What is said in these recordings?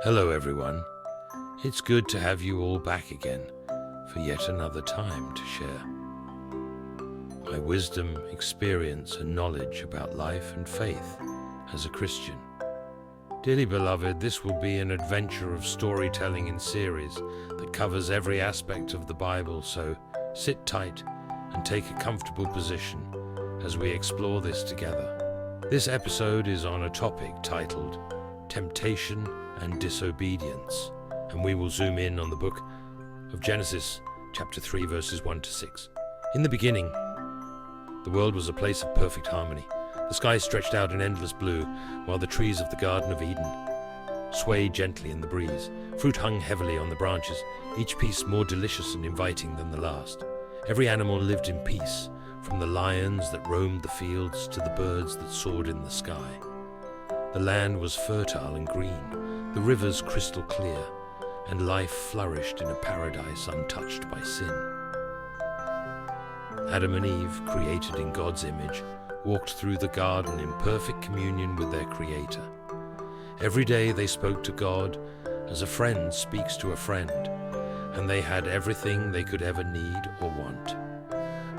Hello everyone, it's good to have you all back again for yet another time to share my wisdom, experience and knowledge about life and faith as a Christian. Dearly beloved, this will be an adventure of storytelling in series that covers every aspect of the Bible, so sit tight and take a comfortable position as we explore this together. This episode is on a topic titled Temptation and Disobedience, and we will zoom in on the book of Genesis, chapter 3, verses 1 to 6. In the beginning, the world was a place of perfect harmony. The sky stretched out in endless blue, while the trees of the Garden of Eden swayed gently in the breeze. Fruit hung heavily on the branches, each piece more delicious and inviting than the last. Every animal lived in peace, from the lions that roamed the fields to the birds that soared in the sky. The land was fertile and green, the rivers crystal clear, and life flourished in a paradise untouched by sin. Adam and Eve, created in God's image, walked through the garden in perfect communion with their Creator. Every day they spoke to God as a friend speaks to a friend, and they had everything they could ever need or want.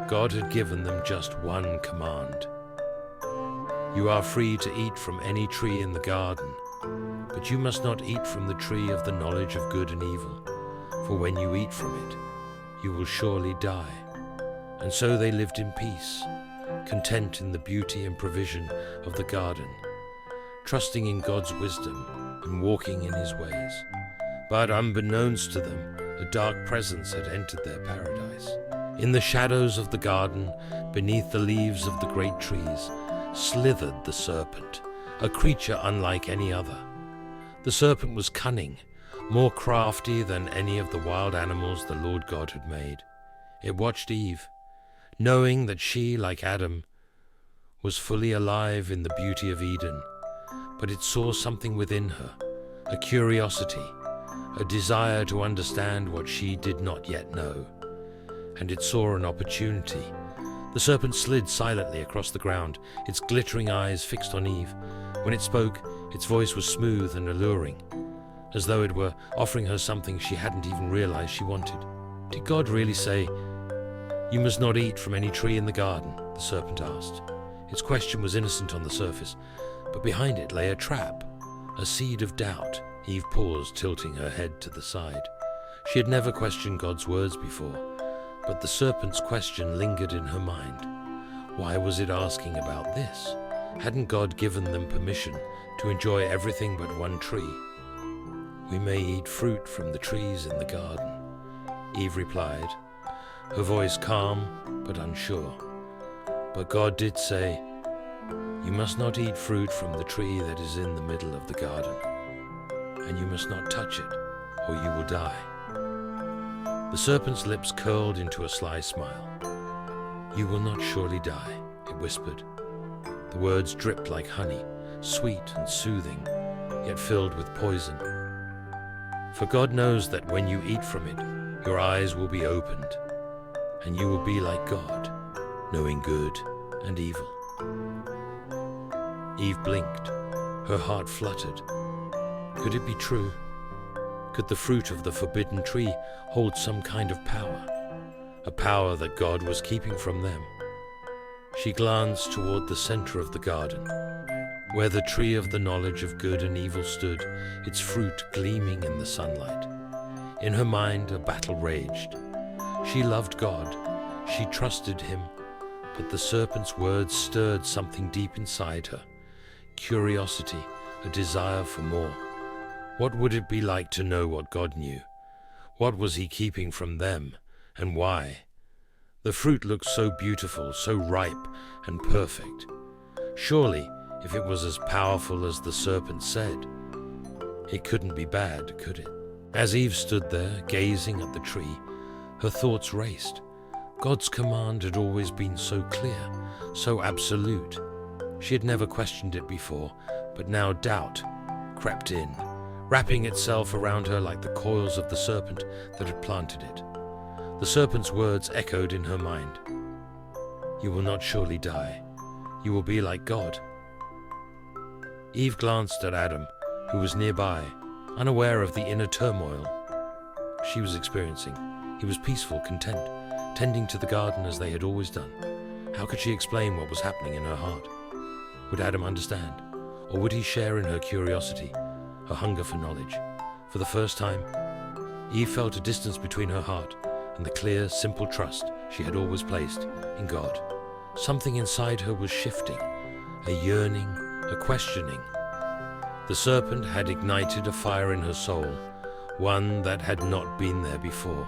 God had given them just one command. You are free to eat from any tree in the garden, but you must not eat from the tree of the knowledge of good and evil, for when you eat from it, you will surely die. And so they lived in peace, content in the beauty and provision of the garden, trusting in God's wisdom and walking in His ways. But unbeknownst to them, a dark presence had entered their paradise. In the shadows of the garden, beneath the leaves of the great trees, slithered the serpent, a creature unlike any other. The serpent was cunning, more crafty than any of the wild animals the Lord God had made. It watched Eve, knowing that she, like Adam, was fully alive in the beauty of Eden, but it saw something within her, a curiosity, a desire to understand what she did not yet know, and it saw an opportunity. The serpent slid silently across the ground, its glittering eyes fixed on Eve. When it spoke, its voice was smooth and alluring, as though it were offering her something she hadn't even realized she wanted. Did God really say, "You must not eat from any tree in the garden"? The serpent asked. Its question was innocent on the surface, but behind it lay a trap, a seed of doubt. Eve paused, tilting her head to the side. She had never questioned God's words before, but the serpent's question lingered in her mind. Why was it asking about this? Hadn't God given them permission to enjoy everything but one tree? "We may eat fruit from the trees in the garden," Eve replied, her voice calm but unsure. "But God did say, 'You must not eat fruit from the tree that is in the middle of the garden, and you must not touch it, or you will die.'" The serpent's lips curled into a sly smile. "You will not surely die," it whispered. The words dripped like honey, sweet and soothing, yet filled with poison. "For God knows that when you eat from it, your eyes will be opened, and you will be like God, knowing good and evil." Eve blinked. Her heart fluttered. Could it be true? Could the fruit of the forbidden tree hold some kind of power? A power that God was keeping from them? She glanced toward the center of the garden, where the tree of the knowledge of good and evil stood, its fruit gleaming in the sunlight. In her mind, a battle raged. She loved God. She trusted Him. But the serpent's words stirred something deep inside her. Curiosity, a desire for more. What would it be like to know what God knew? What was He keeping from them, and why? The fruit looked so beautiful, so ripe and perfect. Surely, if it was as powerful as the serpent said, it couldn't be bad, could it? As Eve stood there, gazing at the tree, her thoughts raced. God's command had always been so clear, so absolute. She had never questioned it before, but now doubt crept in, wrapping itself around her like the coils of the serpent that had planted it. The serpent's words echoed in her mind. "You will not surely die. You will be like God." Eve glanced at Adam, who was nearby, unaware of the inner turmoil she was experiencing. He was peaceful, content, tending to the garden as they had always done. How could she explain what was happening in her heart? Would Adam understand? Or would he share in her curiosity, her hunger for knowledge? For the first time, Eve felt a distance between her heart and the clear, simple trust she had always placed in God. Something inside her was shifting, a yearning, a questioning. The serpent had ignited a fire in her soul, one that had not been there before.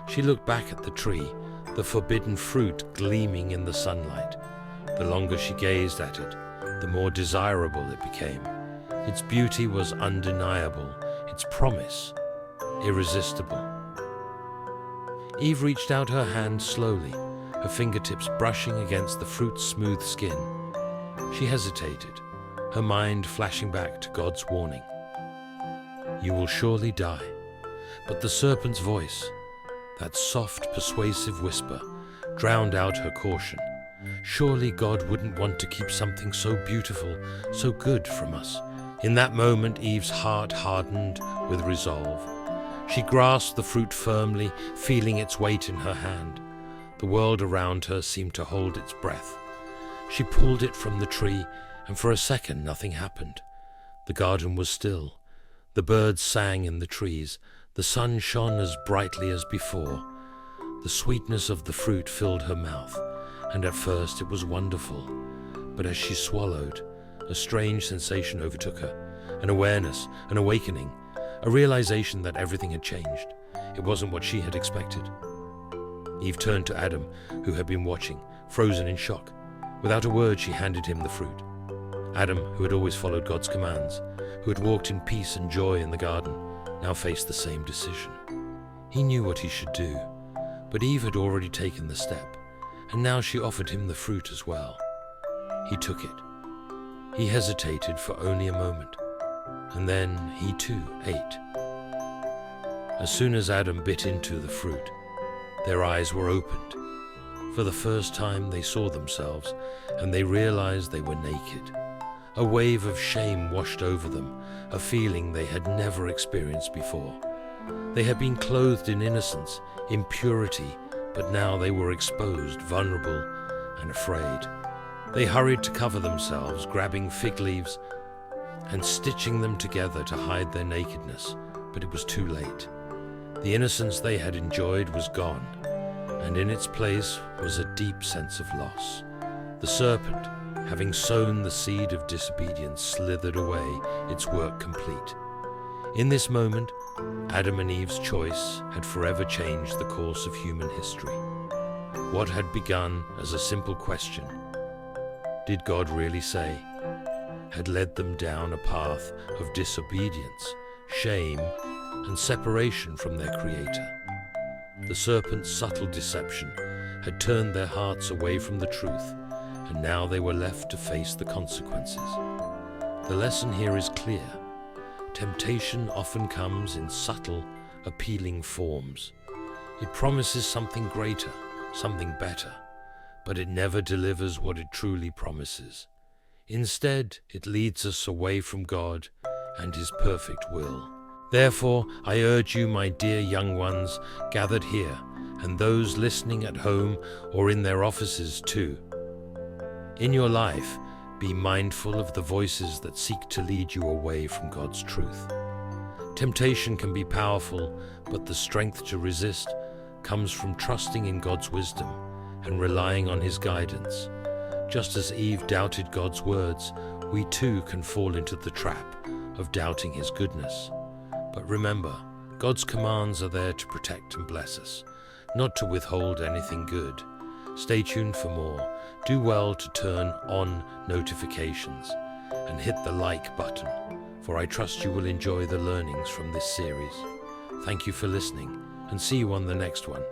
She looked back at the tree, the forbidden fruit gleaming in the sunlight. The longer she gazed at it, the more desirable it became. Its beauty was undeniable, its promise irresistible. Eve reached out her hand slowly, her fingertips brushing against the fruit's smooth skin. She hesitated, her mind flashing back to God's warning. "You will surely die." But the serpent's voice, that soft, persuasive whisper, drowned out her caution. Surely God wouldn't want to keep something so beautiful, so good from us. In that moment, Eve's heart hardened with resolve. She grasped the fruit firmly, feeling its weight in her hand. The world around her seemed to hold its breath. She pulled it from the tree, and for a second nothing happened. The garden was still. The birds sang in the trees. The sun shone as brightly as before. The sweetness of the fruit filled her mouth, and at first it was wonderful. But as she swallowed, a strange sensation overtook her, an awareness, an awakening, a realization that everything had changed. It wasn't what she had expected. Eve turned to Adam, who had been watching, frozen in shock. Without a word, she handed him the fruit. Adam, who had always followed God's commands, who had walked in peace and joy in the garden, now faced the same decision. He knew what he should do, but Eve had already taken the step, and now she offered him the fruit as well. He took it. He hesitated for only a moment, and then he too ate. As soon as Adam bit into the fruit, their eyes were opened. For the first time they saw themselves, and they realized they were naked. A wave of shame washed over them, a feeling they had never experienced before. They had been clothed in innocence, in purity, but now they were exposed, vulnerable, and afraid. They hurried to cover themselves, grabbing fig leaves and stitching them together to hide their nakedness, but it was too late. The innocence they had enjoyed was gone, and in its place was a deep sense of loss. The serpent, having sown the seed of disobedience, slithered away, its work complete. In this moment, Adam and Eve's choice had forever changed the course of human history. What had begun as a simple question, "Did God really say?" had led them down a path of disobedience, shame, and separation from their Creator. The serpent's subtle deception had turned their hearts away from the truth, and now they were left to face the consequences. The lesson here is clear. Temptation often comes in subtle, appealing forms. It promises something greater, something better, but it never delivers what it truly promises. Instead, it leads us away from God and His perfect will. Therefore, I urge you, my dear young ones, gathered here, and those listening at home or in their offices too. In your life, be mindful of the voices that seek to lead you away from God's truth. Temptation can be powerful, but the strength to resist comes from trusting in God's wisdom and relying on His guidance. Just as Eve doubted God's words, we too can fall into the trap of doubting His goodness. But remember, God's commands are there to protect and bless us, not to withhold anything good. Stay tuned for more. Do well to turn on notifications and hit the like button, for I trust you will enjoy the learnings from this series. Thank you for listening, and see you on the next one.